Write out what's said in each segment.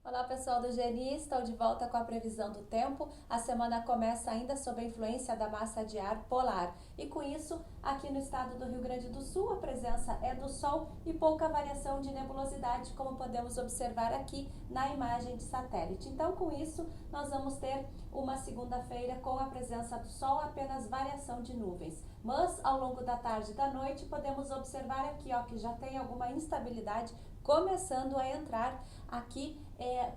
Olá pessoal do GNI, estou de volta com a previsão do tempo. A semana começa ainda sob a influência da massa de ar polar e com isso, aqui no estado do Rio Grande do Sul, a presença é do sol e pouca variação de nebulosidade, como podemos observar aqui na imagem de satélite. Então, com isso, nós vamos ter uma segunda-feira com a presença do sol, apenas variação de nuvens. Mas, ao longo da tarde e da noite, podemos observar aqui que já tem alguma instabilidade começando a entrar aqui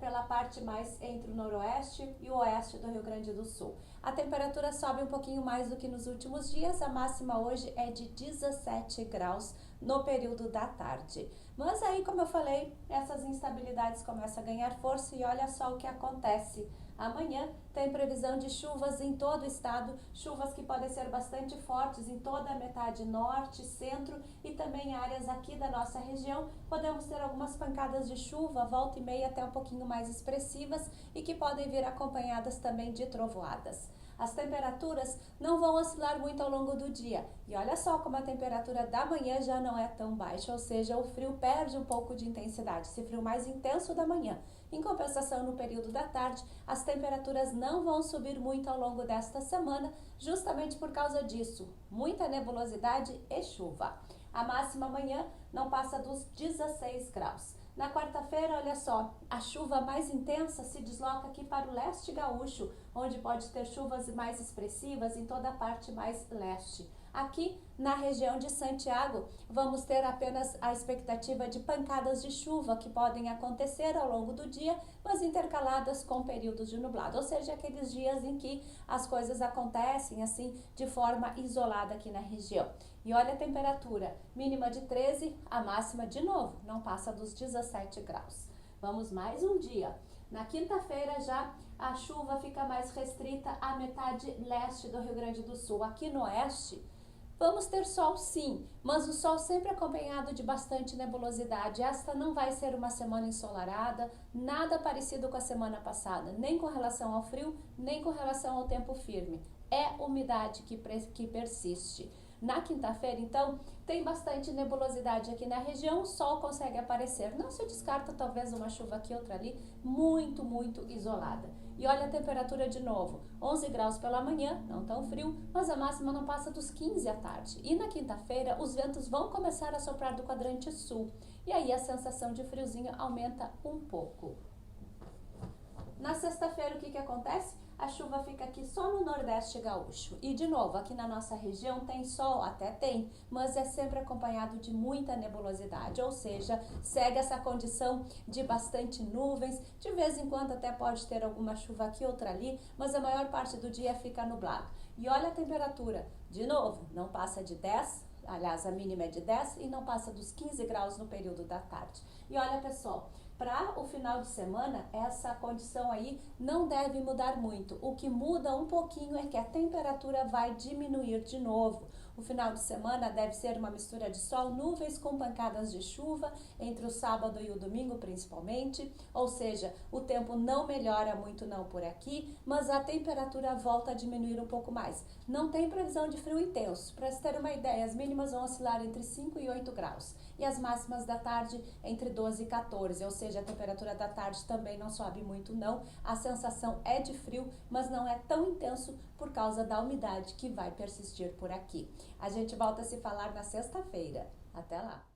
pela parte mais entre o noroeste e o oeste do Rio Grande do Sul. A temperatura sobe um pouquinho mais do que nos últimos dias, a máxima hoje é de 17 graus no período da tarde. Mas aí, como eu falei, essas instabilidades começam a ganhar força e olha só o que acontece. Amanhã tem previsão de chuvas em todo o estado, chuvas que podem ser bastante fortes em toda a metade norte, centro e também áreas aqui da nossa região. Podemos ter algumas pancadas de chuva, volta e meia até um pouquinho mais expressivas e que podem vir acompanhadas também de trovoadas. As temperaturas não vão oscilar muito ao longo do dia. E olha só como a temperatura da manhã já não é tão baixa, ou seja, o frio perde um pouco de intensidade, esse frio mais intenso da manhã. Em compensação, no período da tarde, as temperaturas não vão subir muito ao longo desta semana, justamente por causa disso, muita nebulosidade e chuva. A máxima amanhã não passa dos 16 graus. Na quarta-feira, olha só, a chuva mais intensa se desloca aqui para o leste gaúcho, onde pode ter chuvas mais expressivas em toda a parte mais leste. Aqui na região de Santiago, vamos ter apenas a expectativa de pancadas de chuva que podem acontecer ao longo do dia, mas intercaladas com períodos de nublado, ou seja, aqueles dias em que as coisas acontecem assim de forma isolada aqui na região. E olha a temperatura, mínima de 13, a máxima de novo, não passa dos 17 graus. Vamos mais um dia. Na quinta-feira já a chuva fica mais restrita à metade leste do Rio Grande do Sul. Aqui no oeste, vamos ter sol sim, mas o sol sempre acompanhado de bastante nebulosidade. Esta não vai ser uma semana ensolarada, nada parecido com a semana passada, nem com relação ao frio, nem com relação ao tempo firme. É umidade que persiste. Na quinta-feira, então, tem bastante nebulosidade aqui na região, o sol consegue aparecer. Não se descarta talvez uma chuva aqui, outra ali, muito, muito isolada. E olha a temperatura de novo, 11 graus pela manhã, não tão frio, mas a máxima não passa dos 15 à tarde. E na quinta-feira, os ventos vão começar a soprar do quadrante sul. E aí a sensação de friozinho aumenta um pouco. Na sexta-feira, o que acontece? A chuva fica aqui só no Nordeste gaúcho. E de novo, aqui na nossa região tem sol, até tem, mas é sempre acompanhado de muita nebulosidade, ou seja, segue essa condição de bastante nuvens, de vez em quando até pode ter alguma chuva aqui, outra ali, mas a maior parte do dia fica nublado. E olha a temperatura, de novo, não passa de 10, aliás, a mínima é de 10 e não passa dos 15 graus no período da tarde. E olha, pessoal, para o final de semana, essa condição aí não deve mudar muito. O que muda um pouquinho é que a temperatura vai diminuir de novo. O final de semana deve ser uma mistura de sol, nuvens com pancadas de chuva, entre o sábado e o domingo principalmente. Ou seja, o tempo não melhora muito não por aqui, mas a temperatura volta a diminuir um pouco mais. Não tem previsão de frio intenso. Para se ter uma ideia, as mínimas vão oscilar entre 5 e 8 graus. E as máximas da tarde entre 12 e 14, ou seja, a temperatura da tarde também não sobe muito não, a sensação é de frio, mas não é tão intenso por causa da umidade que vai persistir por aqui. A gente volta a se falar na sexta-feira. Até lá!